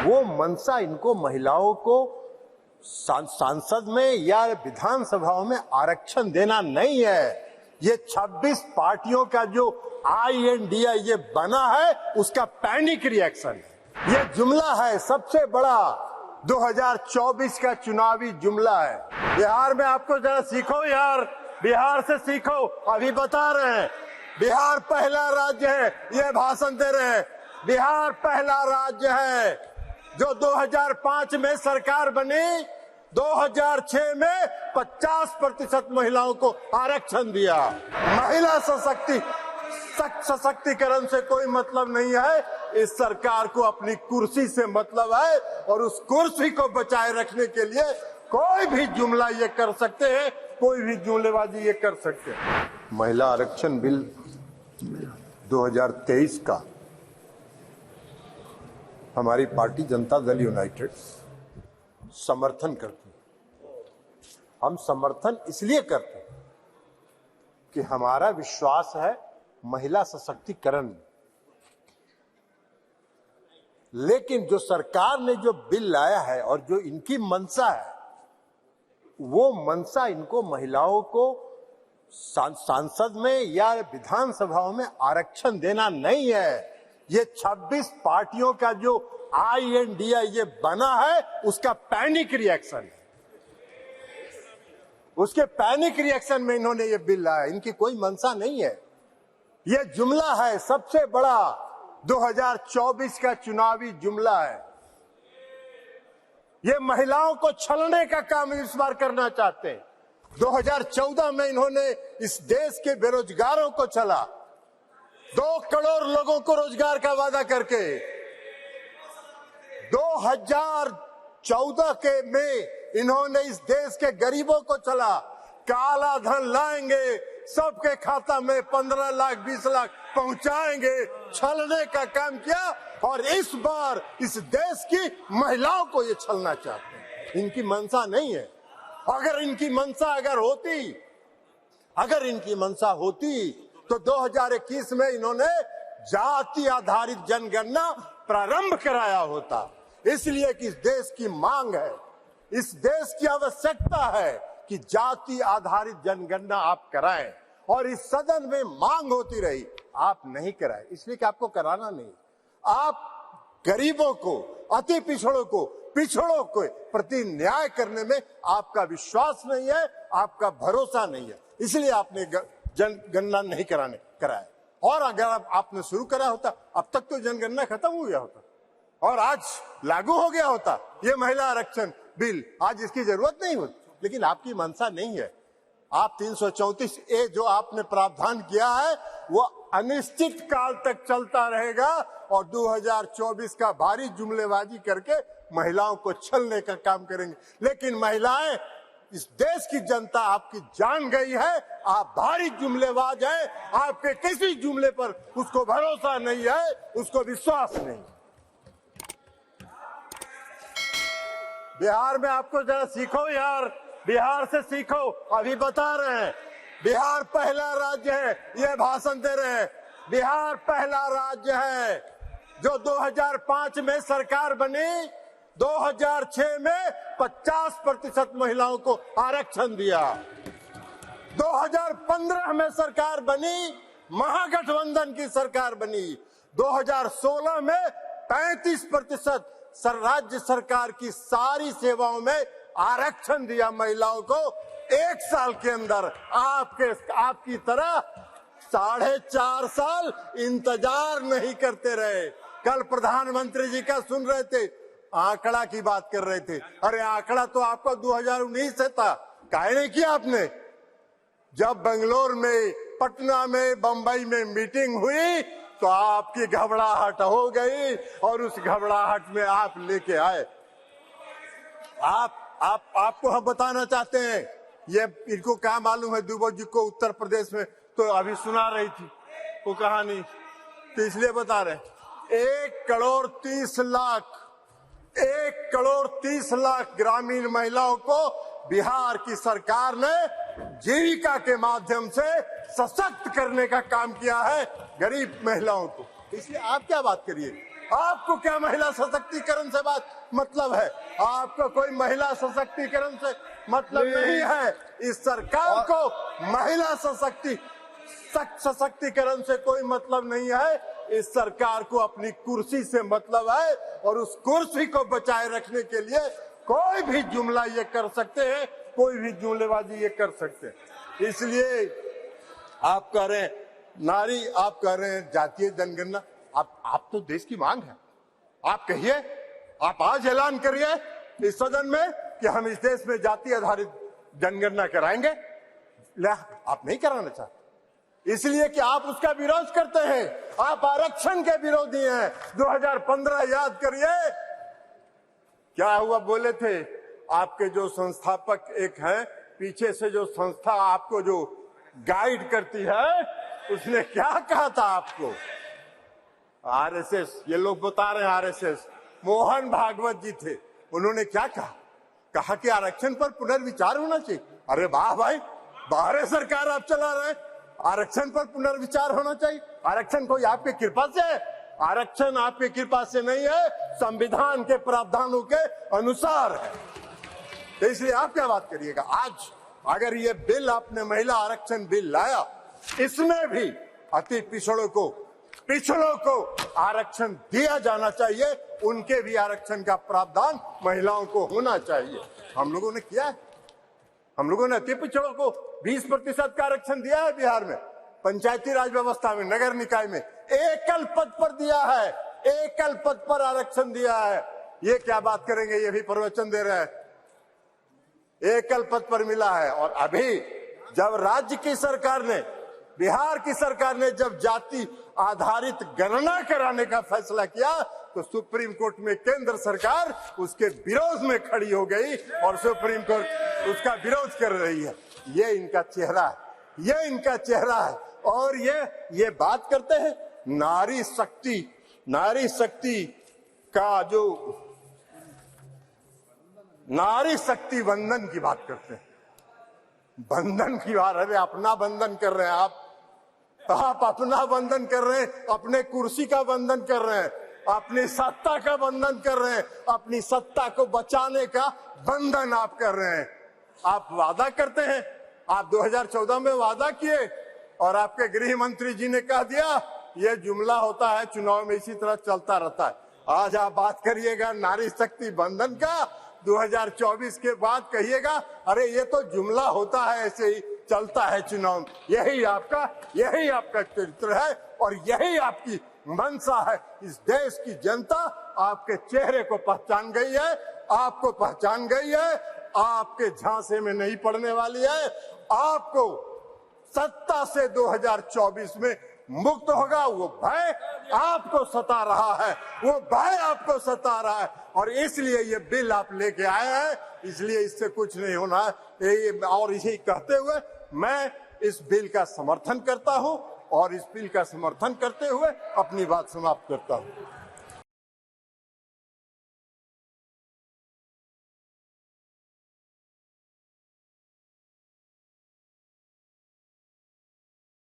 वो मंशा इनको महिलाओं को सांसद में या विधानसभाओं में आरक्षण देना नहीं है। ये 26 पार्टियों का जो INDA ये बना है उसका पैनिक रिएक्शन है। ये जुमला है, सबसे बड़ा 2024 का चुनावी जुमला है। बिहार में आपको जरा सीखो यार, बिहार से सीखो। अभी बता रहे हैं बिहार पहला राज्य है, ये भाषण दे रहे हैं। बिहार पहला राज्य है जो 2005 में सरकार बनी, 2006 में 50% महिलाओं को आरक्षण दिया। महिला सशक्तिकरण से कोई मतलब नहीं है। इस सरकार को अपनी कुर्सी से मतलब है और उस कुर्सी को बचाए रखने के लिए कोई भी जुमला ये कर सकते हैं, कोई भी जुमलेबाजी ये कर सकते हैं। महिला आरक्षण बिल 2023 का हमारी पार्टी जनता दल यूनाइटेड समर्थन करती है। हम समर्थन इसलिए करते हैं कि हमारा विश्वास है महिला सशक्तिकरण में। लेकिन जो सरकार ने जो बिल लाया है और जो इनकी मंशा है, वो मंशा इनको महिलाओं को सांसद में या विधानसभाओं में आरक्षण देना नहीं है। ये 26 पार्टियों का जो INDA ये बना है उसका पैनिक रिएक्शन है। उसके पैनिक रिएक्शन में इन्होंने ये बिल लाया। इनकी कोई मंशा नहीं है। ये जुमला है, सबसे बड़ा 2024 का चुनावी जुमला है। ये महिलाओं को छलने का काम इस बार करना चाहते हैं। 2014 में इन्होंने इस देश के बेरोजगारों को छला, 2 करोड़ लोगों को रोजगार का वादा करके। 2014 के में इन्होंने इस देश के गरीबों को छला, काला धन लाएंगे, सबके खाता में 15 लाख 20 लाख पहुंचाएंगे, छलने का काम किया। और इस बार इस देश की महिलाओं को ये छलना चाहते हैं। इनकी मंशा नहीं है। अगर इनकी मंशा होती तो 2021 में इन्होंने जाति आधारित जनगणना प्रारंभ कराया होता। इसलिए कि इस देश की मांग है, इस देश की आवश्यकता है कि जाति आधारित जनगणना आप कराएं। और इस सदन में मांग होती रही, आप नहीं कराए, इसलिए कि आपको कराना नहीं। आप गरीबों को, अति पिछड़ों को प्रति न्याय करने में आपका विश्वास नहीं है, आपका भरोसा नहीं है, इसलिए आपने जनगणना नहीं कराया। और अगर आपने शुरू करा होता, अब तक तो जनगणना खत्म हो गया होता और आज लागू हो गया होता ये महिला आरक्षण बिल। आज इसकी जरूरत नहीं होती, लेकिन आपकी मंशा नहीं है। आप 334A जो आपने प्रावधान किया है वो अनिश्चित काल तक चलता रहेगा और 2024 का भारी जुमलेबाजी करके महिलाओं को छलने का काम करेंगे। लेकिन महिलाएं, इस देश की जनता आपकी जान गई है, आप भारी जुमलेबाज हैं। आपके किसी जुमले पर उसको भरोसा नहीं है, उसको विश्वास नहीं। बिहार में आपको जरा सीखो यार, बिहार से सीखो। अभी बता रहे हैं बिहार पहला राज्य है, ये भाषण दे रहे हैं। बिहार पहला राज्य है जो 2005 में सरकार बनी, 2006 में 50% महिलाओं को आरक्षण दिया। 2015 में सरकार बनी, महागठबंधन की सरकार बनी। 2016 में 35% राज्य सरकार की सारी सेवाओं में आरक्षण दिया महिलाओं को। 1 साल के अंदर आपकी तरह 4.5 साल इंतजार नहीं करते रहे। कल प्रधानमंत्री जी का सुन रहे थे, आंकड़ा की बात कर रहे थे। अरे आंकड़ा तो आपका 2019 से था, काहे नहीं किया आपने? जब बेंगलोर में, पटना में, बंबई में मीटिंग हुई तो आपकी घबराहट हो गई और उस घबराहट में आप लेके आए। आपको हम बताना चाहते हैं, ये इनको क्या मालूम है दुबे जी को उत्तर प्रदेश में तो अभी सुना रही थी वो कहानी, तो इसलिए बता रहे। 1 करोड़ 30 लाख ग्रामीण महिलाओं को बिहार की सरकार ने जीविका के माध्यम से सशक्त करने का काम किया है, गरीब महिलाओं को। इसलिए आप क्या बात करिए, आपको क्या महिला सशक्तिकरण से बात मतलब है? आपको कोई महिला सशक्तिकरण से मतलब नहीं है। इस सरकार को महिला सशक्तिकरण से कोई मतलब नहीं है। इस सरकार को अपनी कुर्सी से मतलब है और उस कुर्सी को बचाए रखने के लिए कोई भी जुमला ये कर सकते हैं, कोई भी जुमलेबाजी ये कर सकते हैं। इसलिए आप कह रहे हैं नारी, आप कह रहे हैं जातीय जनगणना। आप तो देश की मांग है, आप कहिए, आप आज ऐलान करिए इस सदन में कि हम इस देश में जाति आधारित जनगणना कराएंगे। आप नहीं कराना चाहते इसलिए कि आप उसका विरोध करते हैं। आप आरक्षण के विरोधी हैं। 2015 याद करिए क्या हुआ, बोले थे आपके जो संस्थापक एक हैं, पीछे से जो संस्था आपको जो गाइड करती है, उसने क्या कहा था आपको? आरएसएस, ये लोग बता रहे हैं आरएसएस, मोहन भागवत जी थे, उन्होंने क्या कहा कि आरक्षण पर पुनर्विचार होना चाहिए। अरे वाह भाई, बाहर सरकार आप चला रहे हैं, आरक्षण पर पुनर्विचार होना चाहिए। आरक्षण कोई आपकी कृपा से है? आरक्षण आपकी कृपा से नहीं है, संविधान के प्रावधानों के अनुसार है। तो इसलिए आप क्या बात करिएगा? आज अगर ये बिल, आपने महिला आरक्षण बिल लाया, इसमें भी अति पिछड़ों को आरक्षण दिया जाना चाहिए, उनके भी आरक्षण का प्रावधान महिलाओं को होना चाहिए। हम लोगों ने किया है, हम लोगों ने अति पिछड़ों को 20% का आरक्षण दिया है बिहार में, पंचायती राज व्यवस्था में, नगर निकाय में एकल पद पर दिया है, एकल पद पर आरक्षण दिया है। ये क्या बात करेंगे? ये भी प्रवचन दे रहे हैं, एकल पद पर मिला है। और अभी जब राज्य की सरकार ने, बिहार की सरकार ने जब जाति आधारित गणना कराने का फैसला किया, तो सुप्रीम कोर्ट में केंद्र सरकार उसके विरोध में खड़ी हो गई और सुप्रीम कोर्ट उसका विरोध कर रही है। ये इनका चेहरा है, ये इनका चेहरा है। और ये बात करते हैं नारी शक्ति का, जो नारी शक्ति बंधन की बात करते हैं, बंधन की बात। अरे अपना बंधन कर रहे हैं आप अपना बंधन कर रहे हैं, अपने कुर्सी का बंधन कर रहे हैं, अपनी सत्ता का बंधन कर रहे हैं, अपनी सत्ता को बचाने का बंधन आप कर रहे हैं। आप वादा करते हैं, आप 2014 में वादा किए और आपके गृह मंत्री जी ने कह दिया, ये जुमला होता है चुनाव में, इसी तरह चलता रहता है। आज आप बात करिएगा नारी शक्ति बंधन का, 2024 के बाद कहिएगा अरे ये तो जुमला होता है, ऐसे ही चलता है चुनाव में। यही आपका चरित्र है और यही आपकी मंशा है। इस देश की जनता आपके चेहरे को पहचान गई है, आपको पहचान गई है, आपके झांसे में नहीं पड़ने वाली है। आपको सत्ता से 2024 में मुक्त होगा। वो भय आपको सता रहा है, वो भय आपको सता रहा है और इसलिए ये बिल आप लेके आए हैं, इसलिए इससे कुछ नहीं होना है। और इसी कहते हुए मैं इस बिल का समर्थन करता हूं और इस बिल का समर्थन करते हुए अपनी बात समाप्त करता हूं।